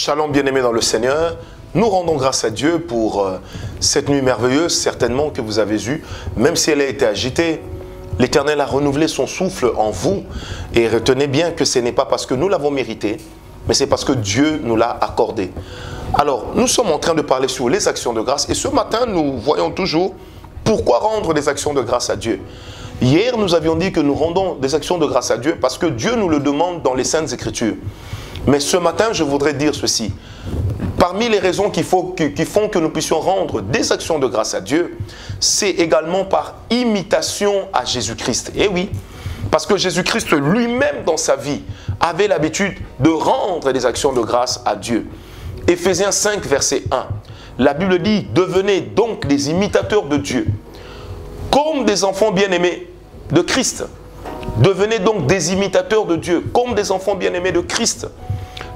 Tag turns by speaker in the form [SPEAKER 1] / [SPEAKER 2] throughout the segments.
[SPEAKER 1] Shalom bien-aimés dans le Seigneur, nous rendons grâce à Dieu pour cette nuit merveilleuse, certainement que vous avez eue, même si elle a été agitée. L'Éternel a renouvelé son souffle en vous et retenez bien que ce n'est pas parce que nous l'avons mérité, mais c'est parce que Dieu nous l'a accordé. Alors, nous sommes en train de parler sur les actions de grâce et ce matin, nous voyons toujours pourquoi rendre des actions de grâce à Dieu. Hier, nous avions dit que nous rendons des actions de grâce à Dieu parce que Dieu nous le demande dans les Saintes Écritures. Mais ce matin, je voudrais dire ceci. Parmi les raisons qui font que nous puissions rendre des actions de grâce à Dieu, c'est également par imitation à Jésus-Christ. Et oui, parce que Jésus-Christ lui-même dans sa vie avait l'habitude de rendre des actions de grâce à Dieu. Éphésiens 5, verset 1. La Bible dit, devenez donc des imitateurs de Dieu, comme des enfants bien-aimés de Christ. Devenez donc des imitateurs de Dieu, comme des enfants bien-aimés de Christ.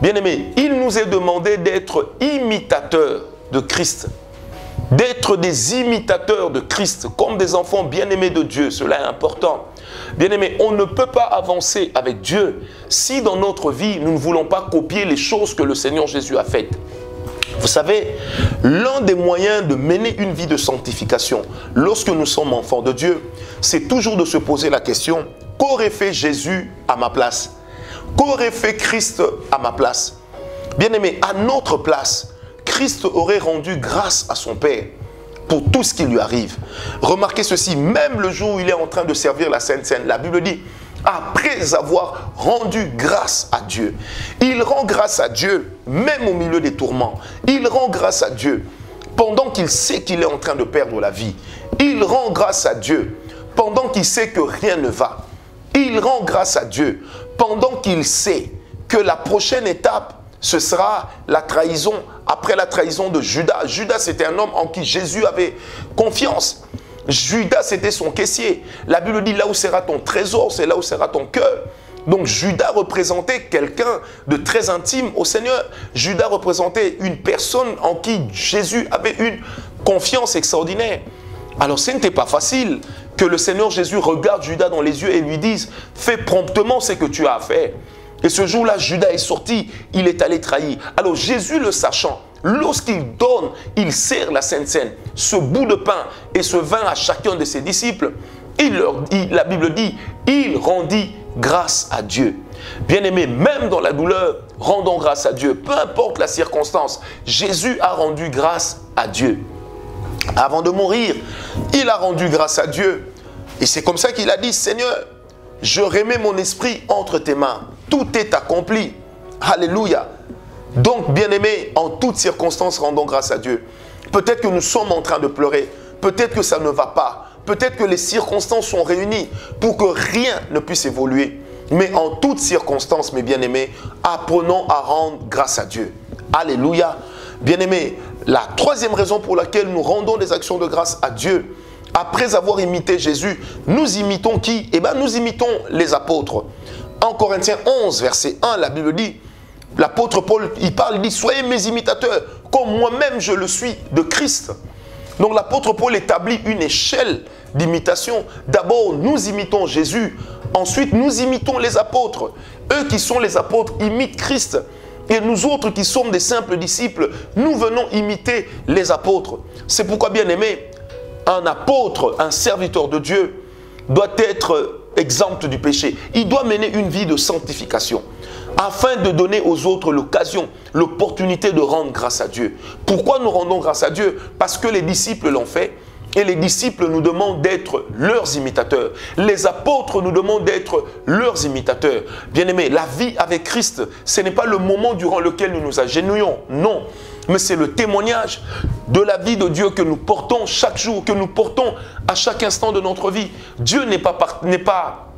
[SPEAKER 1] Bien-aimés, il nous est demandé d'être imitateurs de Christ. D'être des imitateurs de Christ, comme des enfants bien-aimés de Dieu. Cela est important. Bien-aimés, on ne peut pas avancer avec Dieu si dans notre vie, nous ne voulons pas copier les choses que le Seigneur Jésus a faites. Vous savez, l'un des moyens de mener une vie de sanctification, lorsque nous sommes enfants de Dieu, c'est toujours de se poser la question, qu'aurait fait Jésus à ma place? Qu'aurait fait Christ à ma place? Bien-aimé, à notre place, Christ aurait rendu grâce à son Père pour tout ce qui lui arrive. Remarquez ceci, même le jour où il est en train de servir la Sainte Seine, la Bible dit, après avoir rendu grâce à Dieu, il rend grâce à Dieu même au milieu des tourments. Il rend grâce à Dieu pendant qu'il sait qu'il est en train de perdre la vie. Il rend grâce à Dieu pendant qu'il sait que rien ne va. Il rend grâce à Dieu pendant qu'il sait que la prochaine étape, ce sera la trahison, après la trahison de Judas. Judas, c'était un homme en qui Jésus avait confiance. Judas, c'était son caissier. La Bible dit, là où sera ton trésor, c'est là où sera ton cœur. Donc Judas représentait quelqu'un de très intime au Seigneur. Judas représentait une personne en qui Jésus avait une confiance extraordinaire. Alors ce n'était pas facile que le Seigneur Jésus regarde Judas dans les yeux et lui dise « Fais promptement ce que tu as à faire ». Et ce jour-là, Judas est sorti, il est allé trahir. Alors Jésus le sachant, lorsqu'il donne, il sert la Sainte Seine, ce bout de pain et ce vin à chacun de ses disciples, la Bible dit, il rendit grâce à Dieu. Bien-aimés, même dans la douleur, rendons grâce à Dieu. Peu importe la circonstance, Jésus a rendu grâce à Dieu. Avant de mourir, il a rendu grâce à Dieu. Et c'est comme ça qu'il a dit, Seigneur, je remets mon esprit entre tes mains. Tout est accompli. Alléluia. Donc, bien-aimés, en toutes circonstances, rendons grâce à Dieu. Peut-être que nous sommes en train de pleurer. Peut-être que ça ne va pas. Peut-être que les circonstances sont réunies pour que rien ne puisse évoluer. Mais en toutes circonstances, mes bien-aimés, apprenons à rendre grâce à Dieu. Alléluia. Bien-aimés, la troisième raison pour laquelle nous rendons des actions de grâce à Dieu, après avoir imité Jésus, nous imitons qui? Eh bien, nous imitons les apôtres. En Corinthiens 11, verset 1, la Bible dit, l'apôtre Paul, il parle, il dit, soyez mes imitateurs, comme moi-même je le suis de Christ. Donc l'apôtre Paul établit une échelle d'imitation. D'abord, nous imitons Jésus. Ensuite, nous imitons les apôtres. Eux qui sont les apôtres imitent Christ. Et nous autres qui sommes des simples disciples, nous venons imiter les apôtres. C'est pourquoi, bien aimé, un apôtre, un serviteur de Dieu, doit être exempt du péché. Il doit mener une vie de sanctification afin de donner aux autres l'occasion, l'opportunité de rendre grâce à Dieu. Pourquoi nous rendons grâce à Dieu? Parce que les disciples l'ont fait et les disciples nous demandent d'être leurs imitateurs. Les apôtres nous demandent d'être leurs imitateurs. Bien-aimés, la vie avec Christ, ce n'est pas le moment durant lequel nous nous agenouillons, non. Mais c'est le témoignage de la vie de Dieu que nous portons chaque jour, que nous portons à chaque instant de notre vie. Dieu n'est pas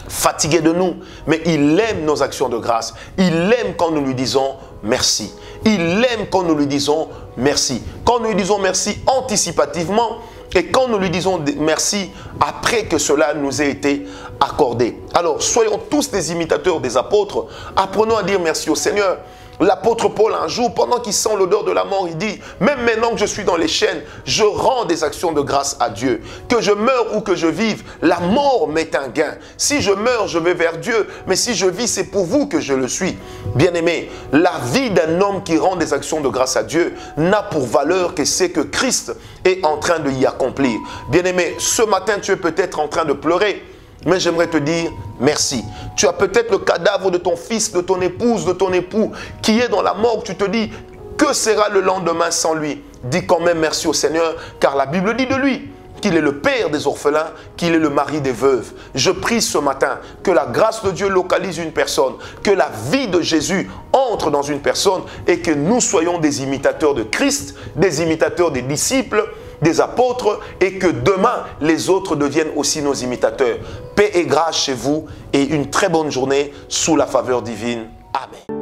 [SPEAKER 1] fatigué de nous, mais il aime nos actions de grâce. Il aime quand nous lui disons merci. Il aime quand nous lui disons merci. Quand nous lui disons merci anticipativement et quand nous lui disons merci après que cela nous ait été accordé. Alors, soyons tous des imitateurs des apôtres. Apprenons à dire merci au Seigneur. L'apôtre Paul, un jour, pendant qu'il sent l'odeur de la mort, il dit, même maintenant que je suis dans les chaînes, je rends des actions de grâce à Dieu. Que je meure ou que je vive, la mort m'est un gain. Si je meurs, je vais vers Dieu, mais si je vis, c'est pour vous que je le suis. Bien-aimé, la vie d'un homme qui rend des actions de grâce à Dieu n'a pour valeur que c'est que Christ est en train de y accomplir. Bien-aimé, ce matin, tu es peut-être en train de pleurer. Mais j'aimerais te dire merci. Tu as peut-être le cadavre de ton fils, de ton épouse, de ton époux qui est dans la mort. Tu te dis, que sera le lendemain sans lui? Dis quand même merci au Seigneur, car la Bible dit de lui qu'il est le père des orphelins, qu'il est le mari des veuves. Je prie ce matin que la grâce de Dieu localise une personne, que la vie de Jésus entre dans une personne et que nous soyons des imitateurs de Christ, des imitateurs des disciples, des apôtres, et que demain, les autres deviennent aussi nos imitateurs. Paix et grâce chez vous et une très bonne journée sous la faveur divine. Amen.